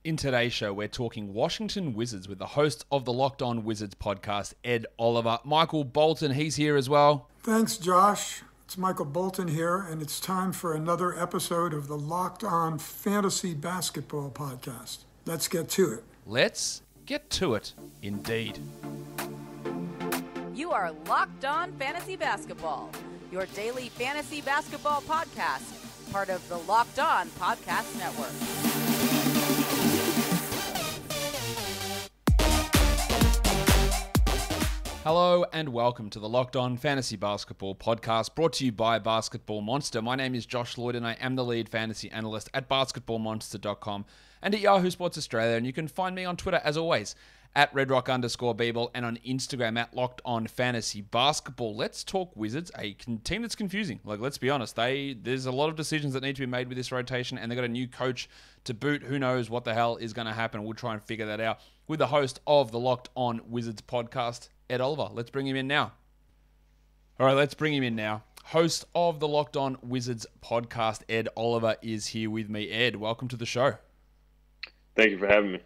In today's show, we're talking Washington Wizards with the host of the Locked On Wizards podcast, Ed Oliver. Michael Bolton, he's here as well. Thanks, Josh. It's Michael Bolton here, and it's time for another episode of the Locked On Fantasy Basketball podcast. Let's get to it. Let's get to it, indeed. You are Locked On Fantasy Basketball, your daily fantasy basketball podcast, part of the Locked On Podcast Network. Hello and welcome to the Locked On Fantasy Basketball podcast, brought to you by Basketball Monster. My name is Josh Lloyd and I am the lead fantasy analyst at basketballmonster.com and at Yahoo Sports Australia. And you can find me on Twitter, as always, at redrock_Beeble and on Instagram at Locked On Fantasy Basketball. Let's talk Wizards, a team that's confusing. Like, let's be honest, there's a lot of decisions that need to be made with this rotation, and they've got a new coach to boot. Who knows what the hell is going to happen? We'll try and figure that out with the host of the Locked On Wizards podcast, Ed Oliver. Let's bring him in now. All right, let's bring him in now. Host of the Locked On Wizards podcast, Ed Oliver, is here with me. Ed, welcome to the show. Thank you for having me.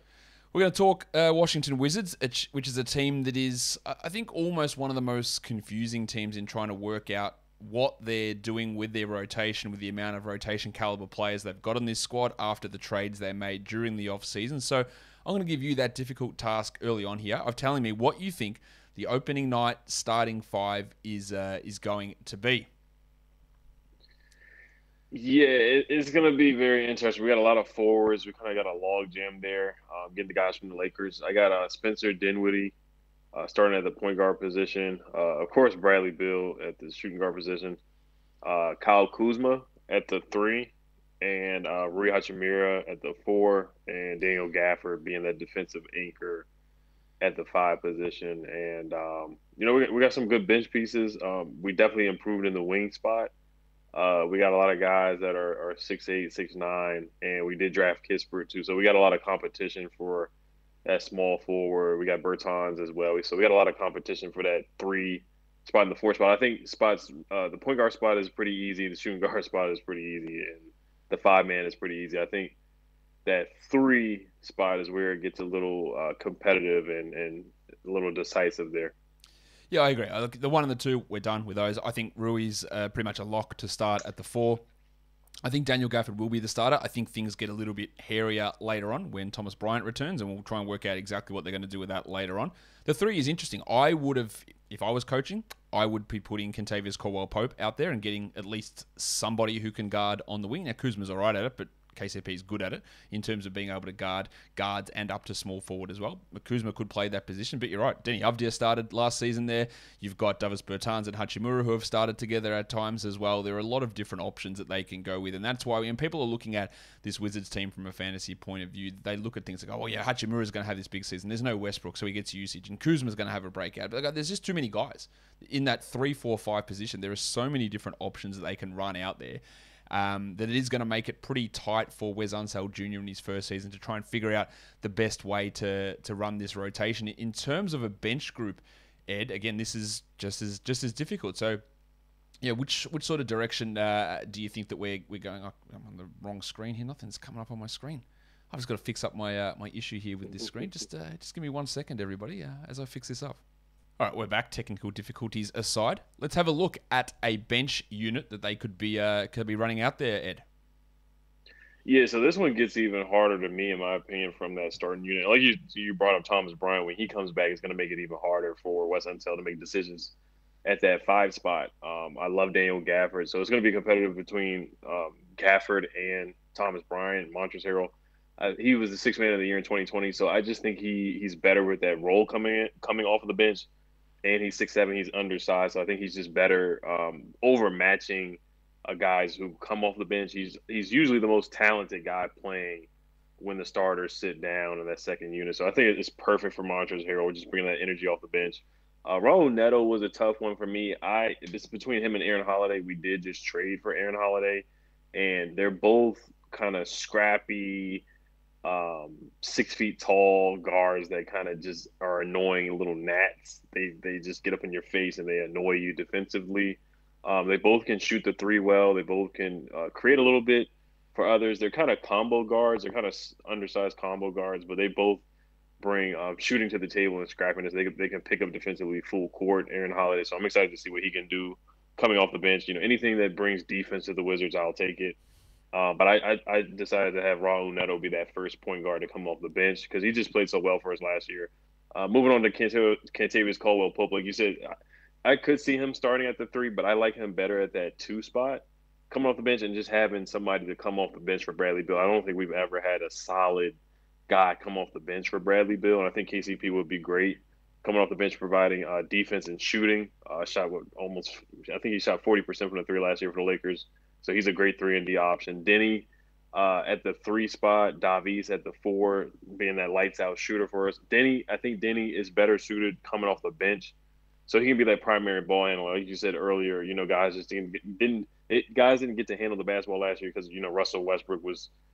We're going to talk Washington Wizards, which is a team that is, I think, almost one of the most confusing teams in trying to work out what they're doing with their rotation, with the amount of rotation caliber players they've got on this squad after the trades they made during the offseason. So I'm going to give you that difficult task early on here of telling me what you think the opening night starting five is going to be. Yeah, it's going to be very interesting. We got a lot of forwards. We kind of got a logjam there, getting the guys from the Lakers. I got Spencer Dinwiddie starting at the point guard position. Of course, Bradley Beal at the shooting guard position. Kyle Kuzma at the 3, and Rui Hachimura at the 4, and Daniel Gafford being that defensive anchor at the 5 position. And, we got some good bench pieces. We definitely improved in the wing spot. We got a lot of guys that are 6'8", 6'9", and we did draft Kispert too. So we got a lot of competition for that small forward. We got Bertans as well. So we got a lot of competition for that 3 spot and the 4 spot. I think the point guard spot is pretty easy. The shooting guard spot is pretty easy, and the 5-man is pretty easy. I think that 3 spot is where it gets a little competitive and a little decisive there. Yeah, I agree. The 1 and the 2, we're done with those. I think Rui's pretty much a lock to start at the 4. I think Daniel Gafford will be the starter. I think things get a little bit hairier later on when Thomas Bryant returns, and we'll try and work out exactly what they're going to do with that later on. The 3 is interesting. I would have, if I was coaching, I would be putting Kentavious Caldwell-Pope out there and getting at least somebody who can guard on the wing. Now, Kuzma's all right at it, but KCP is good at it in terms of being able to guard guards and up to small forward as well. Kuzma could play that position, but you're right. Denny Avdia started last season there. You've got Davis Bertans and Hachimura who have started together at times as well. There are a lot of different options that they can go with, and that's why when people are looking at this Wizards team from a fantasy point of view, they look at things like, oh yeah, Hachimura is going to have this big season. There's no Westbrook, so he gets usage, and Kuzma's going to have a breakout. But there's just too many guys in that 3, 4, 5 position. There are so many different options that they can run out there. That it is going to make it pretty tight for Wes Unseld Jr. in his first season to try and figure out the best way to run this rotation. In terms of a bench group, Ed, again, this is just as difficult. So, yeah, which sort of direction do you think that we're going? I'm on the wrong screen here. Nothing's coming up on my screen. I've just got to fix up my issue here with this screen. Just give me 1 second, everybody, as I fix this up. All right, we're back. Technical difficulties aside, let's have a look at a bench unit that they could be running out there, Ed. Yeah, so this one gets even harder to me, in my opinion, from that starting unit. Like you brought up Thomas Bryant. When he comes back, it's going to make it even harder for Wes Unseld to make decisions at that 5 spot. I love Daniel Gafford, so it's going to be competitive between Gafford and Thomas Bryant, Montrezl Harrell. He was the 6th man of the year in 2020, so I just think he's better with that role coming off of the bench. And he's 6'7", he's undersized, so I think he's just better overmatching guys who come off the bench. He's usually the most talented guy playing when the starters sit down in that second unit. So I think it's perfect for Montrezl Harrell, just bringing that energy off the bench. Raul Neto was a tough one for me. It's between him and Aaron Holiday. We did just trade for Aaron Holiday, and they're both kind of scrappy, 6 feet tall guards that kind of just are annoying little gnats. They just get up in your face and they annoy you defensively. They both can shoot the 3 well. They both can create a little bit for others. They're kind of combo guards. They're kind of undersized combo guards, but they both bring shooting to the table and scrappiness. They can pick up defensively full court. Aaron Holiday, so I'm excited to see what he can do coming off the bench. Anything that brings defense to the Wizards, I'll take it. But I decided to have Raul Neto be that first point guard to come off the bench because he just played so well for us last year. Moving on to Kentavious Caldwell-Pope, like you said, I could see him starting at the 3, but I like him better at that 2 spot, coming off the bench and just having somebody to come off the bench for Bradley Beal. I don't think we've ever had a solid guy come off the bench for Bradley Beal, and I think KCP would be great coming off the bench, providing defense and shooting. I think he shot 40% from the 3 last year for the Lakers. So he's a great 3-and-D option. Denny at the 3 spot, Davies at the 4, being that lights-out shooter for us. I think Denny is better suited coming off the bench, so he can be that primary ball handler. Like you said earlier, guys just didn't get to handle the basketball last year because Russell Westbrook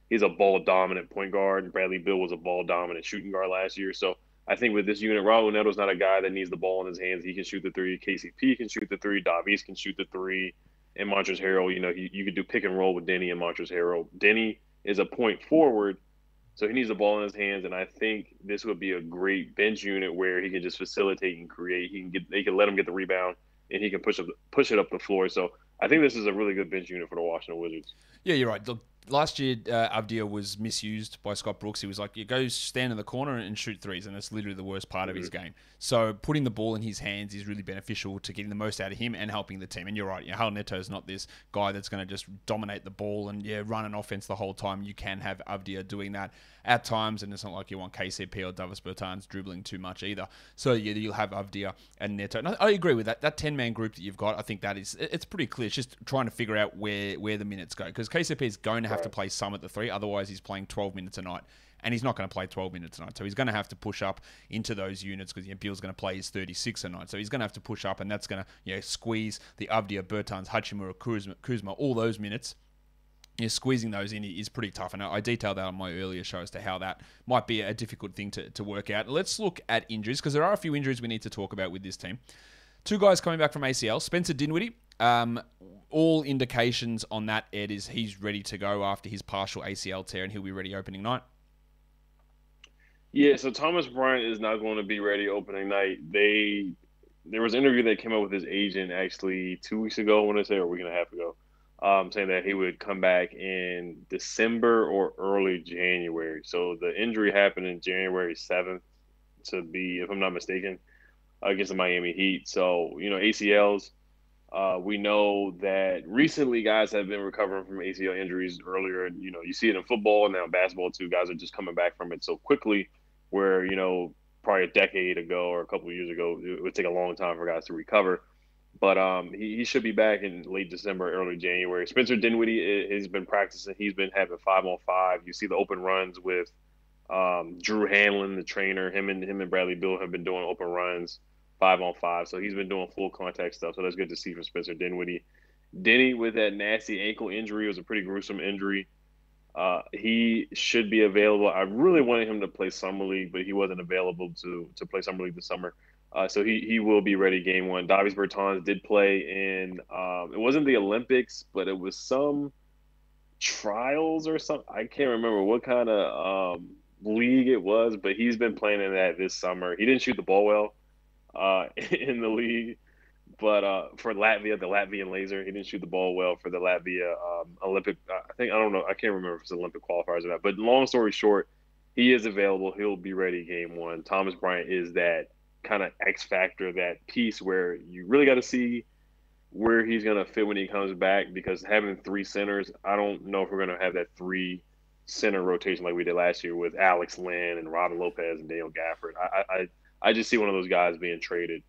he's a ball-dominant point guard, and Bradley Beal was a ball-dominant shooting guard last year. So I think with this unit, Raul Neto's not a guy that needs the ball in his hands. He can shoot the 3. KCP can shoot the 3. Davies can shoot the 3. And Montrezl Harrell, you could do pick and roll with Denny and Montrezl Harrell. Denny is a point forward, so he needs the ball in his hands, and I think this would be a great bench unit where he can just facilitate and create. They can let him get the rebound, and he can push it up the floor. So I think this is a really good bench unit for the Washington Wizards. Yeah, you're right. Look, last year, Avdia was misused by Scott Brooks. He was like, you go stand in the corner and shoot threes, and that's literally the worst part of his game. So putting the ball in his hands is really beneficial to getting the most out of him and helping the team. And you're right, Raul Neto is not this guy that's going to just dominate the ball and run an offense the whole time. You can have Avdia doing that at times, and it's not like you want KCP or Davis Bertans dribbling too much either. So you'll have Avdia and Neto. And I agree with that. That 10-man group that you've got, I think it's pretty clear. It's just trying to figure out where the minutes go, because KCP is going to have to play some at the 3, otherwise he's playing 12 minutes a night, and he's not going to play 12 minutes a night, so he's going to have to push up into those units because Beal's going to play his 36 a night, so he's going to have to push up, and that's going to squeeze the Avdia, Bertans, Hachimura, Kuzma, all those minutes. Squeezing those in is pretty tough, and I detailed that on my earlier show as to how that might be a difficult thing to work out. Let's look at injuries, because there are a few injuries we need to talk about with this team. 2 guys coming back from ACL. Spencer Dinwiddie, all indications on that, Ed, is he's ready to go after his partial ACL tear, and he'll be ready opening night. Yeah, so Thomas Bryant is not going to be ready opening night. There was an interview that came out with his agent actually 2 weeks ago, I want to say, or a week and a half ago, saying that he would come back in December or early January. So the injury happened in January 7th to be, if I'm not mistaken, against the Miami Heat. So, ACLs, we know that recently guys have been recovering from ACL injuries earlier. You see it in football and now in basketball too. Guys are just coming back from it so quickly where, probably a decade ago or a couple of years ago, it would take a long time for guys to recover. But he should be back in late December, early January. Spencer Dinwiddie has been practicing. He's been having 5-on-5. You see the open runs with Drew Hanlon, the trainer. Him and Bradley Beal have been doing open runs 5-on-5. So he's been doing full contact stuff. So that's good to see from Spencer Dinwiddie. Denny with that nasty ankle injury, it was a pretty gruesome injury. He should be available. I really wanted him to play Summer League, but he wasn't available to play Summer League this summer. So he will be ready game 1. Davis Bertans did play in it wasn't the Olympics, but it was some trials or something. I can't remember what kind of league it was, but he's been playing in that this summer. He didn't shoot the ball well in the league, but for Latvia, the Latvian Laser, he didn't shoot the ball well for the Latvia Olympic. I don't know. I can't remember if it's Olympic qualifiers or not. But long story short, he is available. He'll be ready game 1. Thomas Bryant is that kind of X factor, that piece where you really got to see where he's going to fit when he comes back, because having 3 centers, I don't know if we're going to have that 3 center rotation like we did last year with Alex Lynn and Robin Lopez and Daniel Gafford. I just see one of those guys being traded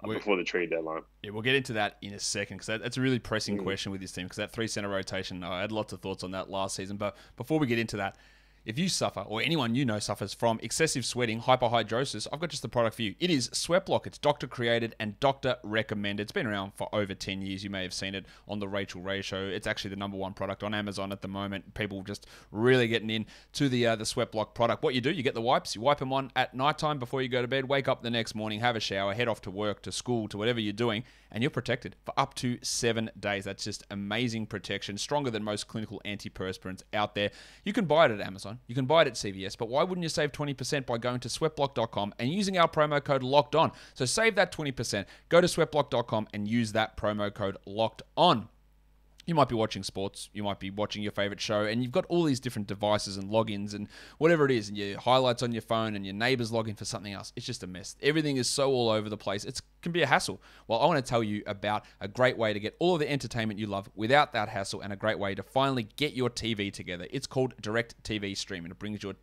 before the trade deadline. Yeah, we'll get into that in a second, because that's a really pressing question with this team, because that 3 center rotation, I had lots of thoughts on that last season. But before we get into that, if you suffer, or anyone you know suffers from excessive sweating, hyperhidrosis, I've got just the product for you. It is Sweatblock. It's doctor-created and doctor-recommended. It's been around for over 10 years. You may have seen it on the Rachel Ray Show. It's actually the #1 product on Amazon at the moment. People just really getting in to the Sweatblock product. What you do, you get the wipes. You wipe them on at nighttime before you go to bed. Wake up the next morning, have a shower, head off to work, to school, to whatever you're doing, and you're protected for up to 7 days. That's just amazing protection, stronger than most clinical antiperspirants out there. You can buy it at Amazon, you can buy it at CVS, but why wouldn't you save 20% by going to sweatblock.com and using our promo code LOCKEDON? So save that 20%. Go to sweatblock.com and use that promo code LOCKEDON. You might be watching sports, you might be watching your favorite show, and you've got all these different devices and logins and whatever it is, and your highlights on your phone and your neighbors log in for something else. It's just a mess. Everything is so all over the place. It can be a hassle. Well, I want to tell you about a great way to get all of the entertainment you love without that hassle, and a great way to finally get your TV together. It's called Direct TV Stream, and it brings your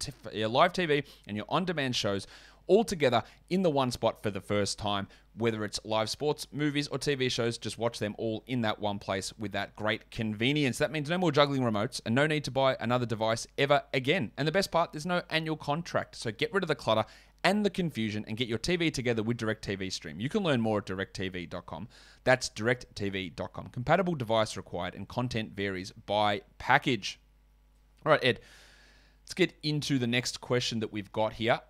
live TV and your on-demand shows all together in the one spot for the first time. Whether it's live sports, movies, or TV shows, just watch them all in that one place with that great convenience. That means no more juggling remotes and no need to buy another device ever again. And the best part, there's no annual contract. So get rid of the clutter and the confusion and get your TV together with DirecTV Stream. You can learn more at directtv.com. That's directtv.com. Compatible device required, and content varies by package. All right, Ed, let's get into the next question that we've got here.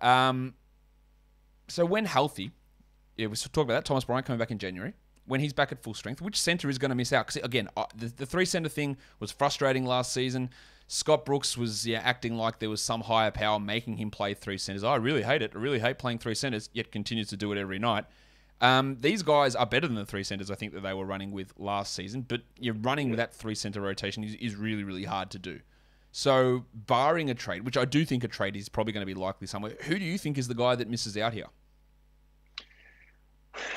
So when healthy, we talked about that, Thomas Bryant coming back in January. When he's back at full strength, which center is going to miss out? Because again, the three-center thing was frustrating last season. Scott Brooks was acting like there was some higher power making him play three centers. I really hate it. I really hate playing three centers, yet continues to do it every night. These guys are better than the three centers I think that they were running with last season, but you're running with that three-center rotation is really, really hard to do. So, barring a trade, which I do think a trade is probably going to be likely somewhere, who do you think is the guy that misses out here?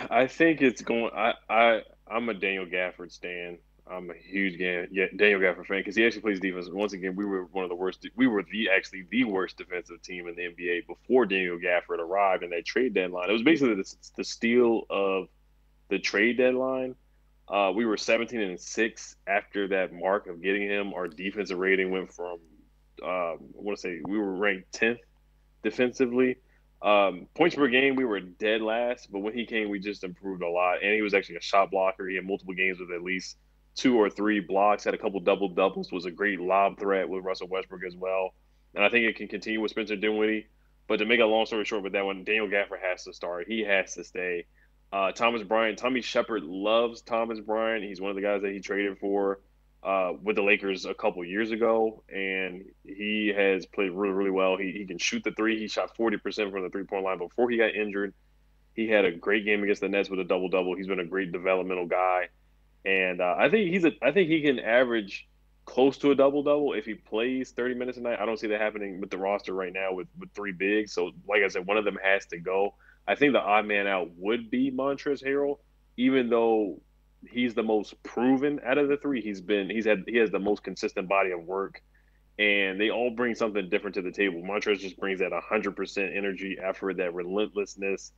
I think it's going. I'm a Daniel Gafford stan. I'm a huge Daniel Gafford fan because he actually plays defense. Once again, we were one of the worst. We were the worst defensive team in the NBA before Daniel Gafford arrived in that trade deadline. It was basically the steal of the trade deadline. We were 17-6 after that mark of getting him. Our defensive rating went from, I want to say we were ranked 10th defensively. Points per game, we were dead last, but when he came, we just improved a lot. And he was actually a shot blocker. He had multiple games with at least 2 or 3 blocks, had a couple double-doubles, was a great lob threat with Russell Westbrook as well. And I think it can continue with Spencer Dinwiddie. But to make a long story short with that one, Daniel Gafford has to start. He has to stay. Thomas Bryant, Tommy Shepard loves Thomas Bryant. He's one of the guys that he traded for with the Lakers a couple years ago, and he has played really, really well. He can shoot the three. He shot 40% from the three-point line before he got injured. He had a great game against the Nets with a double-double. He's been a great developmental guy, and I think he can average close to a double-double if he plays 30 minutes a night. I don't see that happening with the roster right now with 3 bigs. So, like I said, one of them has to go. I think the odd man out would be Montrezl Harrell, even though he's the most proven out of the 3. He has the most consistent body of work, and they all bring something different to the table. Montrezl just brings that 100% energy, effort, that relentlessness,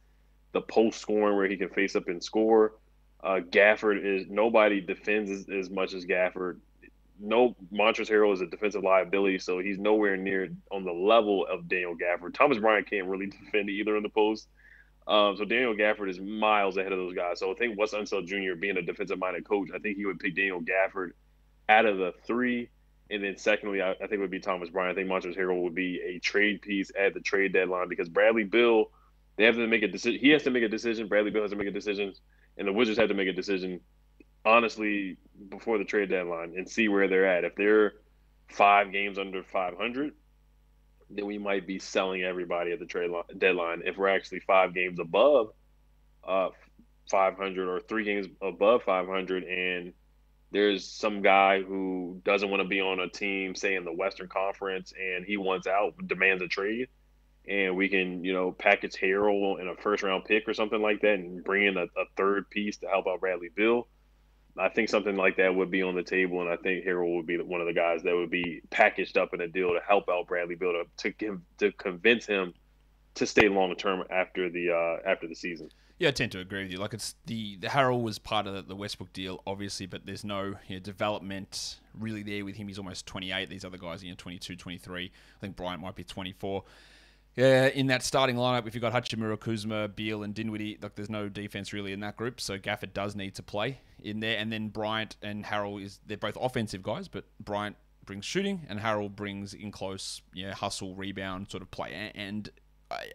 the post scoring where he can face up and score. Gafford is nobody defends as much as Gafford. No, Montrezl Harrell is a defensive liability, so he's nowhere near on the level of Daniel Gafford. Thomas Bryant can't really defend either in the post. So Daniel Gafford is miles ahead of those guys. So I think Wes Unseld Jr. being a defensive-minded coach, I think he would pick Daniel Gafford out of the 3. And then secondly, I think it would be Thomas Bryant. I think Montrezl Harrell would be a trade piece at the trade deadline because Bradley Beal, they have to make a decision. He has to make a decision. Bradley Beal has to make a decision. And the Wizards have to make a decision, honestly, before the trade deadline and see where they're at. If they're 5 games under 500, then we might be selling everybody at the trade deadline. If we're actually 5 games above 500 or 3 games above 500, and there's some guy who doesn't want to be on a team, say in the Western Conference, and he wants out, demands a trade, and we can, package Harrell in a first-round pick or something like that and bring in a third piece to help out Bradley Beal. I think something like that would be on the table, and I think Harrell would be one of the guys that would be packaged up in a deal to help out Bradley Beal to convince him to stay long term after the season. Yeah, I tend to agree with you. Like, it's the Harrell was part of the Westbrook deal, obviously, but there's no development really there with him. He's almost 28. These other guys, 22, 23. I think Bryant might be 24. Yeah, in that starting lineup, if you've got Hachimura, Kuzma, Beal, and Dinwiddie, there's no defense really in that group, so Gafford does need to play in there. And then Bryant and Harrell, they're both offensive guys, but Bryant brings shooting, and Harrell brings in close, hustle, rebound sort of play. And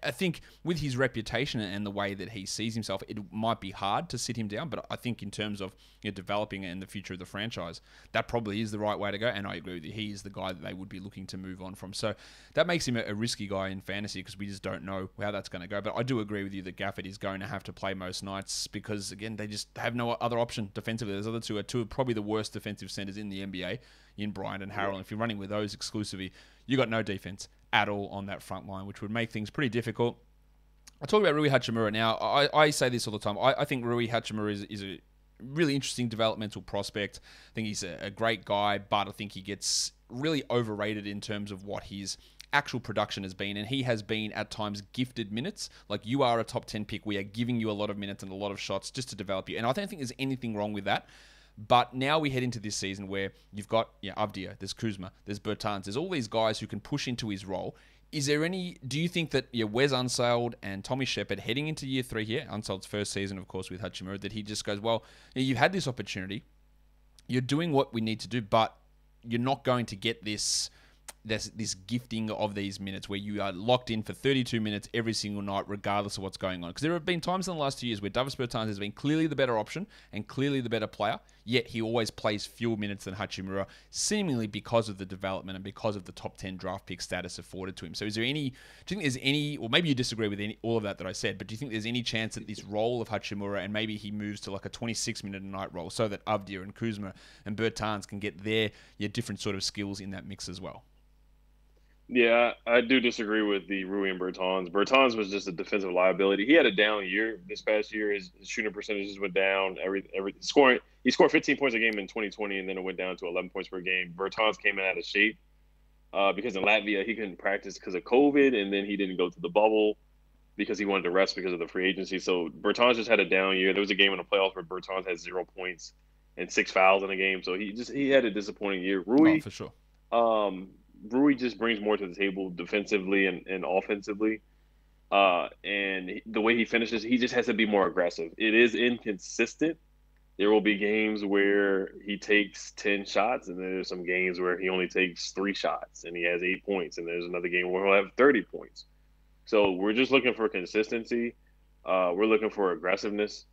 I think with his reputation and the way that he sees himself, it might be hard to sit him down. But I think in terms of developing and the future of the franchise, that probably is the right way to go. And I agree with you. He is the guy that they would be looking to move on from. So that makes him a risky guy in fantasy because we just don't know how that's going to go. But I do agree with you that Gafford is going to have to play most nights because, again, they just have no other option defensively. Those other two are probably the worst defensive centers in the NBA in Bryant and Harrell. And if you're running with those exclusively, you got no defense at all on that front line, which would make things pretty difficult. I talk about Rui Hachimura now. I say this all the time. I think Rui Hachimura is a really interesting developmental prospect. I think he's a great guy, but I think he gets really overrated in terms of what his actual production has been, and he has been at times gifted minutes. Like, you are a top 10 pick. We are giving you a lot of minutes and a lot of shots just to develop you, and I don't think there's anything wrong with that. But now we head into this season where you've got Avdia, there's Kuzma, there's Bertans, there's all these guys who can push into his role. Do you think that Wes Unseld and Tommy Shepard heading into year 3 here, Unseld's first season, of course, with Hachimura, that he just goes, well, you've had this opportunity, you're doing what we need to do, but you're not going to get this gifting of these minutes where you are locked in for 32 minutes every single night, regardless of what's going on. Because there have been times in the last 2 years where Davis Bertans has been clearly the better option and clearly the better player, yet he always plays fewer minutes than Hachimura, seemingly because of the development and because of the top 10 draft pick status afforded to him. So do you think there's any, or maybe you disagree with all of that I said, but do you think there's any chance that this role of Hachimura, and maybe he moves to like a 26-minute a night role so that Avdia and Kuzma and Bertans can get their different sort of skills in that mix as well? Yeah, I do disagree with the Rui and Bertans. Bertans was just a defensive liability. He had a down year this past year. His shooting percentages went down. He scored 15 points a game in 2020, and then it went down to 11 points per game. Bertans came out of shape because in Latvia he couldn't practice because of COVID, and then he didn't go to the bubble because he wanted to rest because of the free agency. So Bertans just had a down year. There was a game in the playoffs where Bertans had 0 points and 6 fouls in a game. So he had a disappointing year. Rui, for sure. Rui just brings more to the table defensively and offensively. And the way he finishes, he just has to be more aggressive. It is inconsistent. There will be games where he takes 10 shots, and then there's some games where he only takes 3 shots and he has 8 points. And there's another game where he'll have 30 points. So we're just looking for consistency. We're looking for aggressiveness.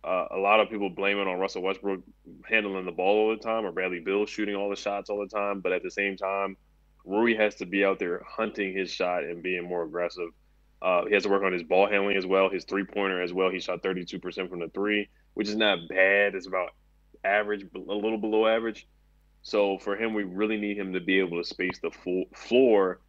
A lot of people blame it on Russell Westbrook handling the ball all the time, or Bradley Beal shooting all the shots all the time. But at the same time, Rui has to be out there hunting his shot and being more aggressive. He has to work on his ball handling as well, his three-pointer as well. He shot 32% from the three, which is not bad. It's about average, a little below average. So for him, we really need him to be able to space the full floor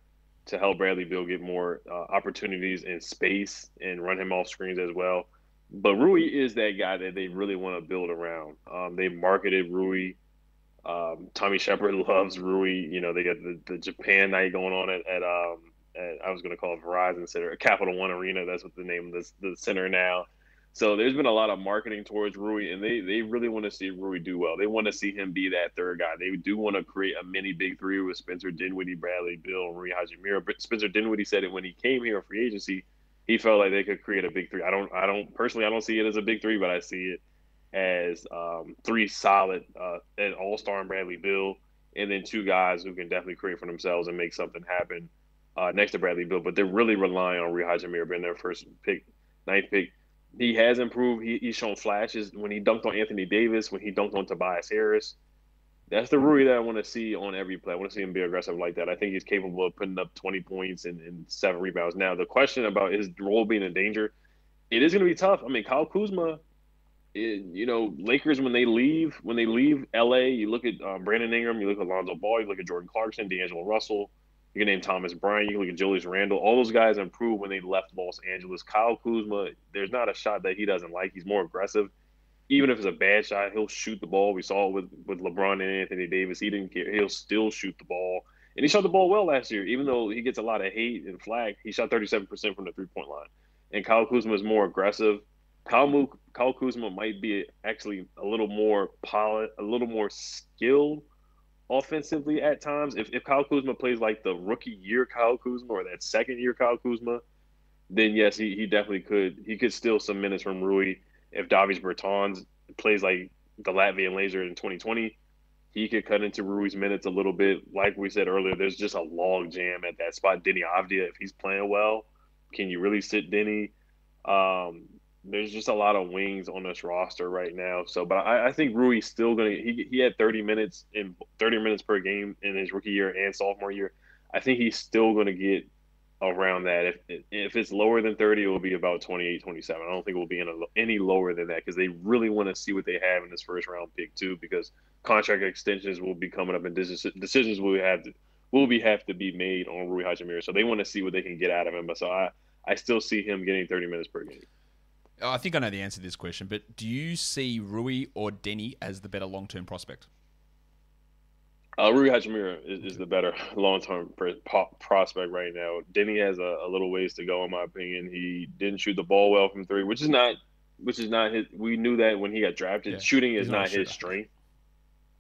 to help Bradley Beal get more opportunities in space and run him off screens as well. But Rui is that guy that they really want to build around. They marketed Rui. Tommy Shepard loves Rui. You know, they got the Japan night going on at I was going to call it Verizon Center, Capital One Arena. That's what the name of the center now. So there's been a lot of marketing towards Rui, and they really want to see Rui do well. They want to see him be that third guy. They do want to create a mini big three with Spencer Dinwiddie, Bradley Beal, and Rui Hachimura. But Spencer Dinwiddie said it when he came here on free agency. He felt like they could create a big three. I don't personally, I don't see it as a big three, but I see it as 3 solid, an all-star in Bradley Beal, and then 2 guys who can definitely create for themselves and make something happen next to Bradley Beal. But they're really relying on Rui Hachimura being their first pick, 9th pick. He has improved. He's shown flashes when he dunked on Anthony Davis, when he dunked on Tobias Harris. That's the Rui that I want to see on every play. I want to see him be aggressive like that. I think he's capable of putting up 20 points and 7 rebounds. Now, the question about his role being in danger, it is going to be tough. I mean, Kyle Kuzma, Lakers, when they leave LA, you look at Brandon Ingram, you look at Lonzo Ball, you look at Jordan Clarkson, D'Angelo Russell, you can name Thomas Bryant, you can look at Julius Randle. All those guys improved when they left Los Angeles. Kyle Kuzma, there's not a shot that he doesn't like. He's more aggressive. Even if it's a bad shot, he'll shoot the ball. We saw it with LeBron and Anthony Davis. He didn't care. He'll still shoot the ball. And he shot the ball well last year. Even though he gets a lot of hate and flack, he shot 37% from the three-point line. And Kyle Kuzma is more aggressive. Kyle Kuzma might be actually a little more skilled offensively at times. If Kyle Kuzma plays like the rookie year Kyle Kuzma or that second year Kyle Kuzma, then yes, he definitely could. He could steal some minutes from Rui. If Davis Bertans plays like the Latvian Laser in 2020, he could cut into Rui's minutes a little bit. Like we said earlier, there's just a log jam at that spot. Denny Avdia, if he's playing well, Can you really sit Denny? There's just a lot of wings on this roster right now. So, but I think Rui's still gonna. He had 30 minutes per game in his rookie year and sophomore year. I think he's still gonna get around that. If it's lower than 30, it will be about 28, 27. I don't think it will be any lower than that because they really want to see what they have in this first round pick too. Because contract extensions will be coming up and decisions have to be made on Rui Hachimura. So they want to see what they can get out of him. But so I still see him getting 30 minutes per game. I think I know the answer to this question, but do you see Rui or Denny as the better long-term prospect? Rui Hachimura is the better long-term prospect right now. Denny has a little ways to go, in my opinion. He didn't shoot the ball well from three, which is not his. We knew that when he got drafted. Yeah, shooting is not his strength.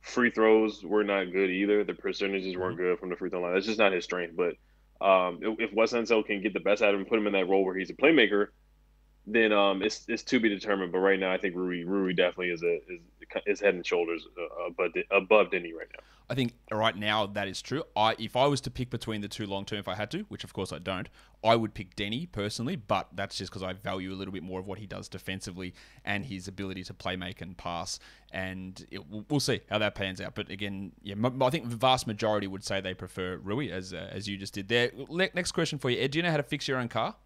Free throws were not good either. The percentages weren't good from the free throw line. That's just not his strength. But if Wes Unseld can get the best out of him, put him in that role where he's a playmaker, then it's to be determined. But right now, I think Rui definitely is head and shoulders above Denny right now. I think right now that is true. If I was to pick between the two long term, if I had to, which of course I don't, I would pick Denny personally, but that's just because I value a little bit more of what he does defensively and his ability to play, make, and pass. And we'll see how that pans out. But again, yeah, I think the vast majority would say they prefer Rui, as you just did there. Next question for you, Ed. Do you know how to fix your own car?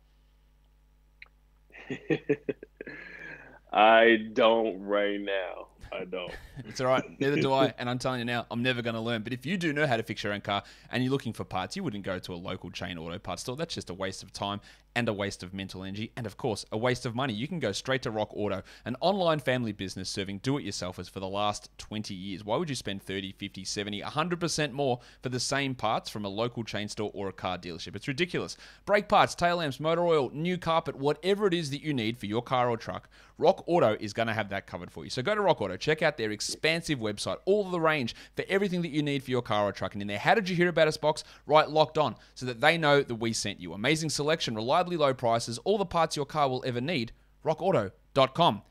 I don't right now. I don't. It's all right. Neither do I. And I'm telling you now, I'm never going to learn. But if you do know how to fix your own car and you're looking for parts, you wouldn't go to a local chain auto parts store. That's just a waste of time and a waste of mental energy and, of course, a waste of money. You can go straight to Rock Auto, an online family business serving do-it-yourselfers for the last 20 years. Why would you spend 30, 50, 70, 100% more for the same parts from a local chain store or a car dealership? It's ridiculous. Brake parts, tail lamps, motor oil, new carpet, whatever it is that you need for your car or truck, Rock Auto is going to have that covered for you. So go to Rock Auto, check out their expansive website, all the range for everything that you need for your car or truck. And in there, how did you hear about us box? Write Locked On so that they know that we sent you. Amazing selection, reliably low prices, all the parts your car will ever need. RockAuto.com.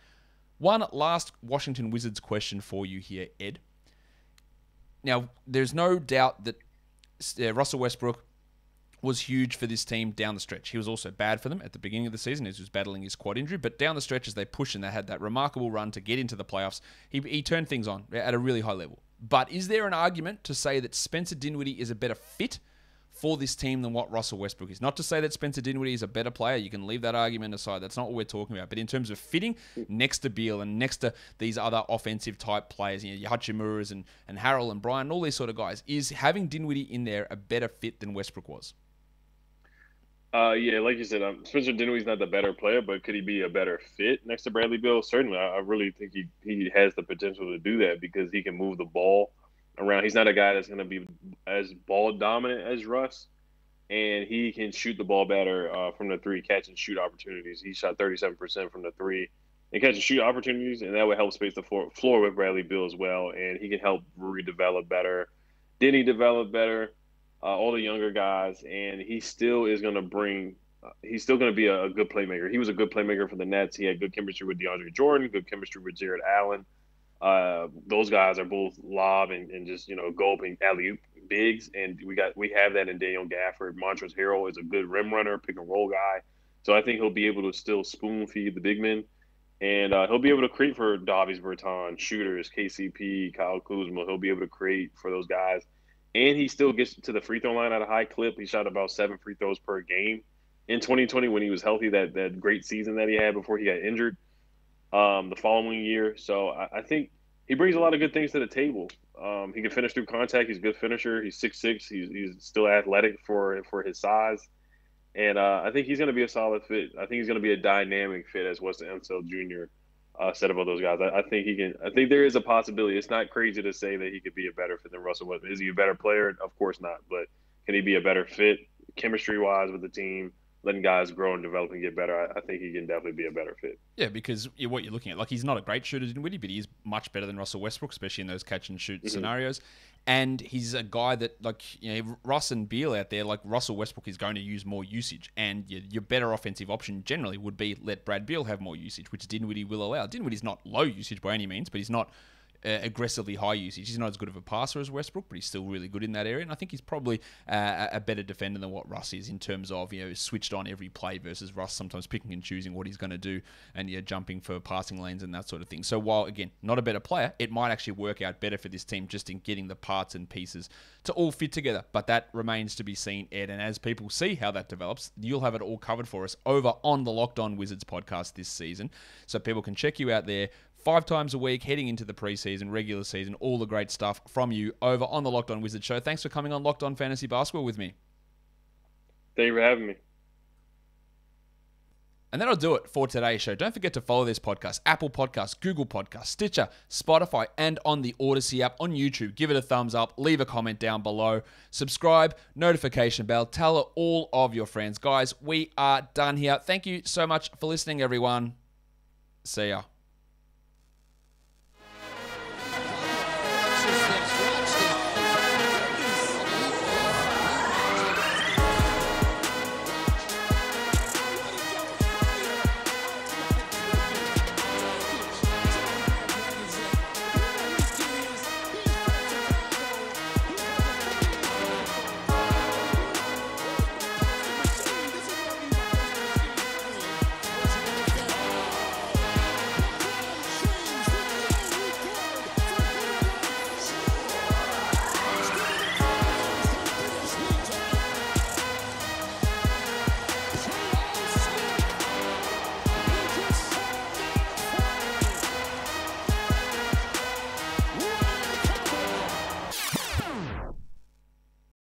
One last Washington Wizards question for you here, Ed. Now, there's no doubt that Russell Westbrook was huge for this team down the stretch. He was also bad for them at the beginning of the season as he was battling his quad injury, but down the stretch as they pushed and they had that remarkable run to get into the playoffs, he turned things on at a really high level. But is there an argument to say that Spencer Dinwiddie is a better fit for this team than what Russell Westbrook is? Not to say that Spencer Dinwiddie is a better player. You can leave that argument aside. That's not what we're talking about. But in terms of fitting next to Beal and next to these other offensive type players, you know, your Hachimuras and Harrell and Bryant, all these sort of guys, is having Dinwiddie in there a better fit than Westbrook was? Yeah, like you said, Spencer Dinwiddie's not the better player, but could he be a better fit next to Bradley Beal? Certainly. I really think he has the potential to do that because he can move the ball around. He's not a guy that's going to be as ball dominant as Russ, and he can shoot the ball better from the three, catch and shoot opportunities. He shot 37% from the three and catch and shoot opportunities, and that would help space the floor with Bradley Beal as well, and he can help Rui develop better. Denny develop better. All the younger guys, and he still is going to bring he's still going to be a good playmaker. He was a good playmaker for the Nets. He had good chemistry with DeAndre Jordan, good chemistry with Jared Allen. Those guys are both lob and just, go up and alley-oop bigs, and we have that in Daniel Gafford. Montrezl Harrell is a good rim runner, pick and roll guy. So I think he'll be able to still spoon feed the big men, and he'll be able to create for Davis Bertans, shooters, KCP, Kyle Kuzma. He'll be able to create for those guys. And he still gets to the free throw line at a high clip. He shot about 7 free throws per game in 2020 when he was healthy, that great season that he had before he got injured the following year. So I think he brings a lot of good things to the table. He can finish through contact. He's a good finisher. He's 6'6". He's still athletic for his size. And I think he's going to be a solid fit. I think he's going to be a dynamic fit, as Weston Unseld Jr. Said about those guys. I think he can. I think there is a possibility. It's not crazy to say that he could be a better fit than Russell Westbrook. Is he a better player? Of course not. But can he be a better fit, chemistry-wise, with the team, letting guys grow and develop and get better? I think he can definitely be a better fit. Yeah, because what you're looking at, he's not a great shooter, Dinwiddie, but he is much better than Russell Westbrook, especially in those catch-and-shoot scenarios. And he's a guy that, Russ and Beal out there, Russell Westbrook is going to use more usage. And your better offensive option generally would be let Brad Beal have more usage, which Dinwiddie will allow. Dinwiddie's not low usage by any means, but he's not aggressively high usage. He's not as good of a passer as Westbrook, but he's still really good in that area. And I think he's probably a better defender than what Russ is in terms of, switched on every play versus Russ sometimes picking and choosing what he's going to do and jumping for passing lanes and that sort of thing. So while, again, not a better player, it might actually work out better for this team just in getting the parts and pieces to all fit together. But that remains to be seen, Ed. And as people see how that develops, you'll have it all covered for us over on the Locked On Wizards podcast this season. So people can check you out there 5 times a week, heading into the preseason, regular season, all the great stuff from you over on the Locked On Wizards show. Thanks for coming on Locked On Fantasy Basketball with me. Thank you for having me. And that'll do it for today's show. Don't forget to follow this podcast, Apple Podcasts, Google Podcasts, Stitcher, Spotify, and on the Odyssey app on YouTube. Give it a thumbs up, leave a comment down below, subscribe, notification bell, tell all of your friends. Guys, we are done here. Thank you so much for listening, everyone. See ya.